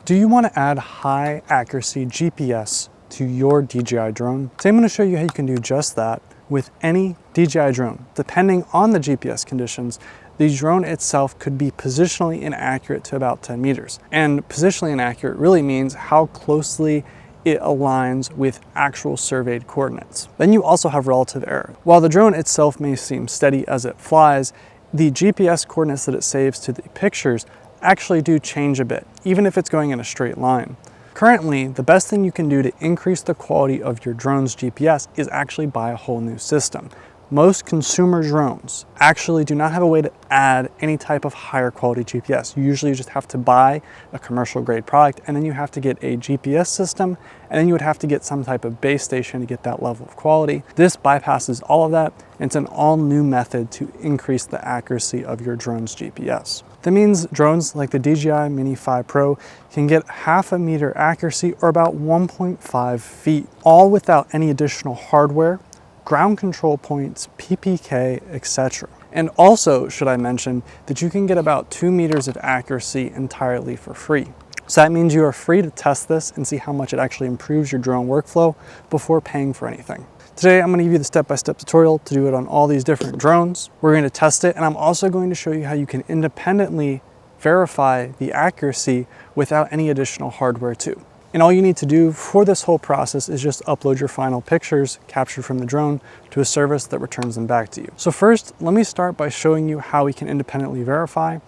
Do you want to add high accuracy GPS to your DJI drone? Today I'm going to show you how you can do just that with any DJI drone. Depending on the GPS conditions, the drone itself could be positionally inaccurate to about 10 meters. And positionally inaccurate really means how closely it aligns with actual surveyed coordinates. Then you also have relative error. While the drone itself may seem steady as it flies, the GPS coordinates that it saves to the pictures actually do change a bit, even if it's going in a straight line. Currently, the best thing you can do to increase the quality of your drone's GPS is actually buy a whole new system. Most consumer drones actually do not have a way to add any type of higher quality GPS. You usually just have to buy a commercial grade product, and then you have to get a GPS system, and then you would have to get some type of base station to get that level of quality. This bypasses all of that, and it's an all new method to increase the accuracy of your drone's GPS. That means drones like the DJI Mini 5 Pro can get half a meter accuracy, or about 1.5 feet, all without any additional hardware, ground control points, PPK, etc. And also, should I mention that you can get about 2 meters of accuracy entirely for free. So that means you are free to test this and see how much it actually improves your drone workflow before paying for anything. Today, I'm going to give you the step-by-step tutorial to do it on all these different drones. We're going to test it, and I'm also going to show you how you can independently verify the accuracy without any additional hardware too. And all you need to do for this whole process is just upload your final pictures captured from the drone to a service that returns them back to you. So first, let me start by showing you how we can independently verify,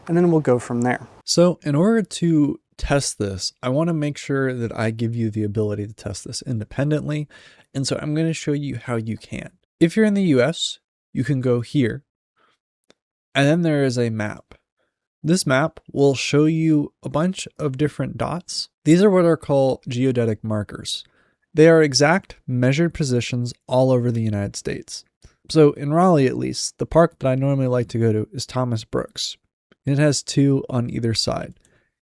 and then we'll go from there. So in order to test this, I want to make sure that I give you the ability to test this independently. And so I'm going to show you how you can. If you're in the US, you can go here, and then there is a map. This map will show you a bunch of different dots. These are what are called geodetic markers. They are exact measured positions all over the United States. So in Raleigh, at least, the park that I normally like to go to is Thomas Brooks. It has 2 on either side.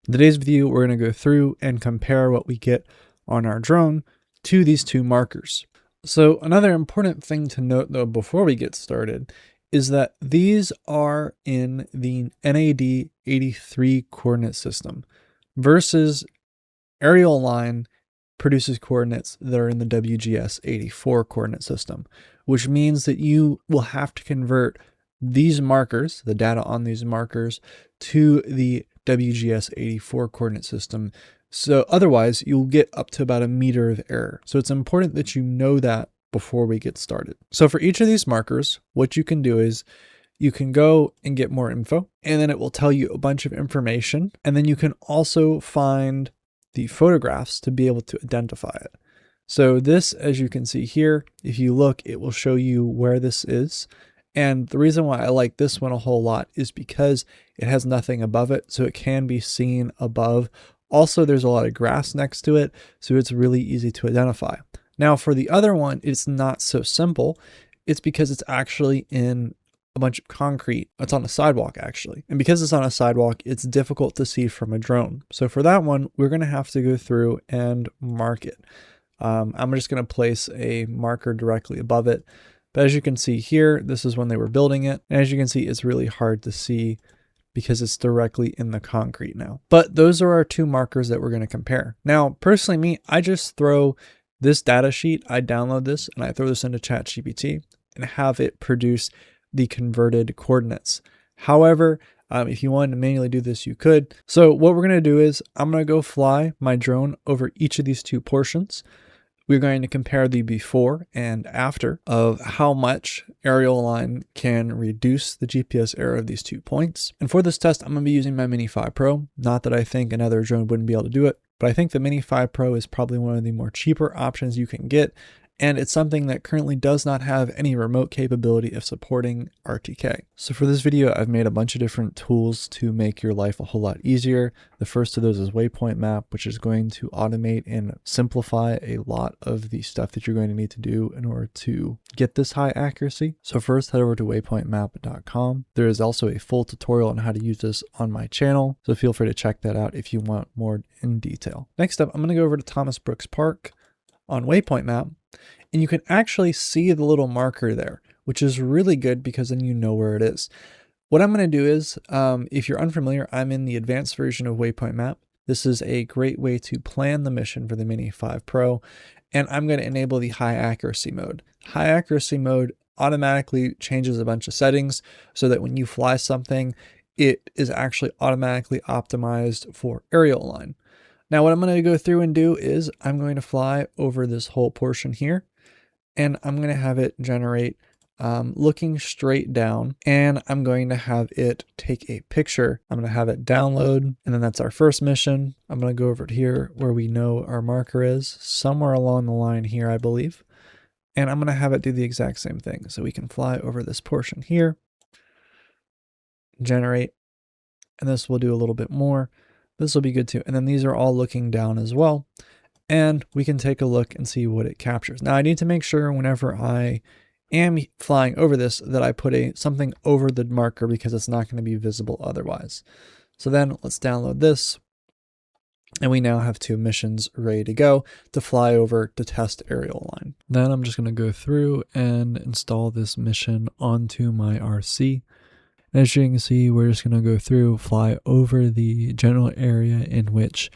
In today's video, we're going to go through and compare what we get on our drone to these 2 markers. So another important thing to note though before we get started is that these are in the NAD 83 coordinate system versus AerialAlign produces coordinates that are in the WGS 84 coordinate system, which means that you will have to convert these markers, the data on these markers, to the WGS 84 coordinate system. So otherwise you'll get up to about a meter of error. So it's important that you know that before we get started. So for each of these markers, what you can do is you can go and get more info, and then it will tell you a bunch of information. And then you can also find the photographs to be able to identify it. So this, as you can see here, if you look, it will show you where this is. And the reason why I like this one a whole lot is because it has nothing above it, so it can be seen above. Also, there's a lot of grass next to it, so it's really easy to identify. Now for the other one, it's not so simple. It's because it's actually in a bunch of concrete. It's on a sidewalk actually. And because it's on a sidewalk, it's difficult to see from a drone. So for that one, we're going to have to go through and mark it. I'm just going to place a marker directly above it. But as you can see here, this is when they were building it. And as you can see, it's really hard to see because it's directly in the concrete now. But those are our 2 markers that we're going to compare. Now, personally me, I just throw this data sheet, I download this and I throw this into ChatGPT and have it produce the converted coordinates. However, if you wanted to manually do this, you could. So what we're going to do is I'm going to go fly my drone over each of these 2 portions. We're going to compare the before and after of how much AerialAlign can reduce the GPS error of these 2 points. And for this test, I'm going to be using my Mini 5 Pro. Not that I think another drone wouldn't be able to do it, but I think the Mini 5 Pro is probably one of the more cheaper options you can get. And it's something that currently does not have any remote capability of supporting RTK. So for this video, I've made a bunch of different tools to make your life a whole lot easier. The first of those is WaypointMap, which is going to automate and simplify a lot of the stuff that you're going to need to do in order to get this high accuracy. So first, head over to waypointmap.com. There is also a full tutorial on how to use this on my channel, so feel free to check that out if you want more in detail. Next up, I'm going to go over to Thomas Brooks Park on WaypointMap. And you can actually see the little marker there, which is really good because then you know where it is. What I'm going to do is, if you're unfamiliar, I'm in the advanced version of WaypointMap. This is a great way to plan the mission for the Mini 5 Pro. And I'm going to enable the high accuracy mode. High accuracy mode automatically changes a bunch of settings so that when you fly something, it is actually automatically optimized for AerialAlign. Now what I'm going to go through and do is I'm going to fly over this whole portion here, and I'm going to have it generate looking straight down, and I'm going to have it take a picture. I'm going to have it download, and then that's our first mission. I'm going to go over to here where we know our marker is, somewhere along the line here, I believe. And I'm going to have it do the exact same thing. So we can fly over this portion here, generate, and this will do a little bit more. This will be good too. And then these are all looking down as well. And we can take a look and see what it captures. Now I need to make sure whenever I am flying over this that I put something over the marker because it's not going to be visible otherwise. So then let's download this. And we now have 2 missions ready to go to fly over to test AerialAlign. Then I'm just going to go through and install this mission onto my RC. And as you can see, we're just going to go through, fly over the general area in which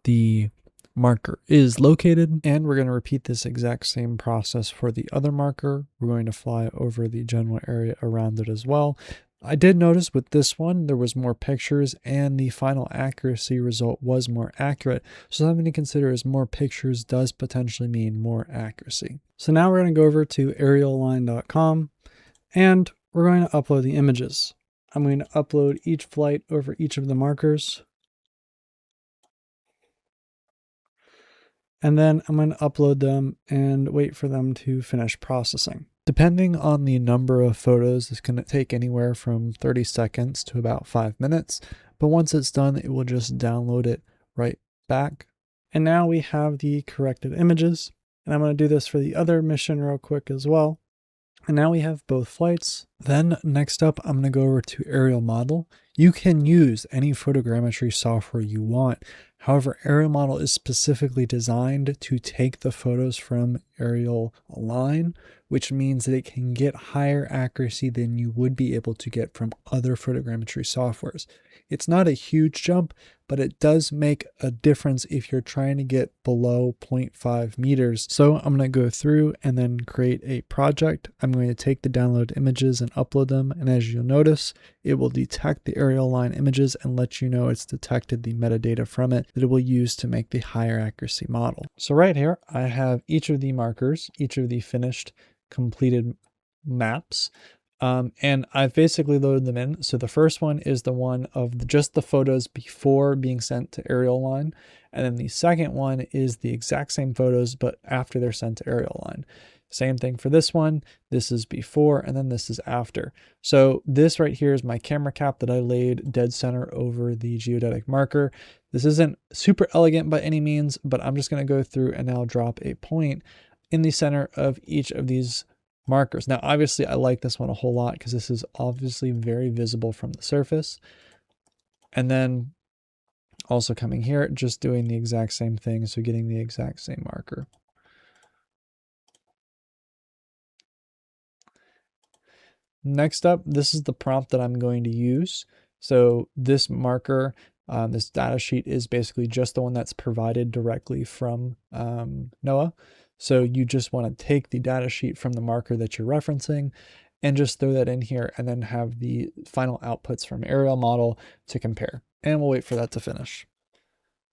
the marker is located, and we're going to repeat this exact same process for the other marker. We're going to fly over the general area around it as well. I did notice with this one there was more pictures and the final accuracy result was more accurate, so something to consider is more pictures does potentially mean more accuracy. So now we're going to go over to AerialAlign.com and we're going to upload the images. I'm going to upload each flight over each of the markers. And then I'm going to upload them and wait for them to finish processing. Depending on the number of photos, it's going to take anywhere from 30 seconds to about 5 minutes. But once it's done, it will just download it right back. And now we have the corrected images. And I'm going to do this for the other mission real quick as well. And now we have both flights. Then next up, I'm going to go over to Aerial Model. You can use any photogrammetry software you want. However, Aerial Model is specifically designed to take the photos from AerialAlign, which means that it can get higher accuracy than you would be able to get from other photogrammetry softwares. It's not a huge jump, but it does make a difference if you're trying to get below 0.5 meters. So I'm going to go through and then create a project. I'm going to take the download images and upload them. And as you'll notice, it will detect the AerialAlign images and let you know it's detected the metadata from it that it will use to make the higher accuracy model. So right here, I have each of the markers, each of the finished completed maps. And I've basically loaded them in. So the first one is the one of just the photos before being sent to AerialAlign. And then the second one is the exact same photos, but after they're sent to AerialAlign. Same thing for this one. This is before, and then this is after. So this right here is my camera cap that I laid dead center over the geodetic marker. This isn't super elegant by any means, but I'm just going to go through and now drop a point in the center of each of these markers. Now, obviously, I like this one a whole lot because this is obviously very visible from the surface. And then also coming here, just doing the exact same thing. So getting the exact same marker. Next up, this is the prompt that I'm going to use. So this marker, this data sheet is basically just the one that's provided directly from NOAA. So you just want to take the data sheet from the marker that you're referencing and just throw that in here and then have the final outputs from Aerial Model to compare. And we'll wait for that to finish.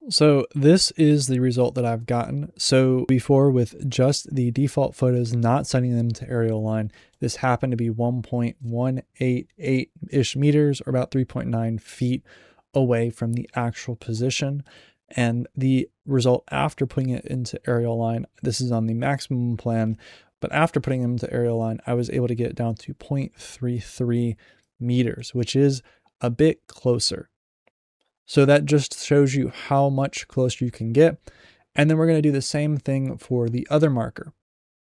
So this is the result that I've gotten. So before, with just the default photos, not sending them to AerialAlign, this happened to be 1.188-ish meters, or about 3.9 feet away from the actual position. And the result after putting it into AerialAlign, this is on the maximum plan, but after putting them into AerialAlign, I was able to get it down to 0.33 meters, which is a bit closer. So that just shows you how much closer you can get. And then we're going to do the same thing for the other marker.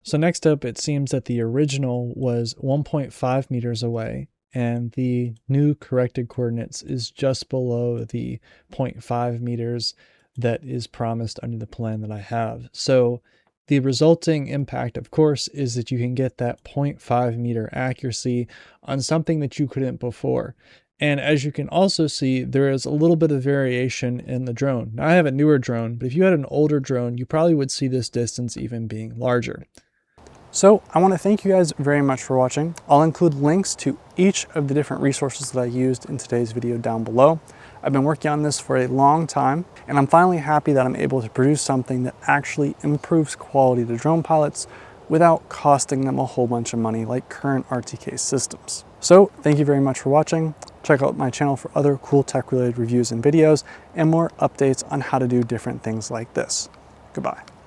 So next up, it seems that the original was 1.5 meters away, and the new corrected coordinates is just below the 0.5 meters that is promised under the plan that I have. So the resulting impact, of course, is that you can get that 0.5 meter accuracy on something that you couldn't before. And as you can also see, there is a little bit of variation in the drone. Now I have a newer drone, but if you had an older drone, you probably would see this distance even being larger. So I want to thank you guys very much for watching. I'll include links to each of the different resources that I used in today's video down below. I've been working on this for a long time, and I'm finally happy that I'm able to produce something that actually improves quality to drone pilots without costing them a whole bunch of money like current RTK systems. So thank you very much for watching. Check out my channel for other cool tech related reviews and videos and more updates on how to do different things like this. Goodbye.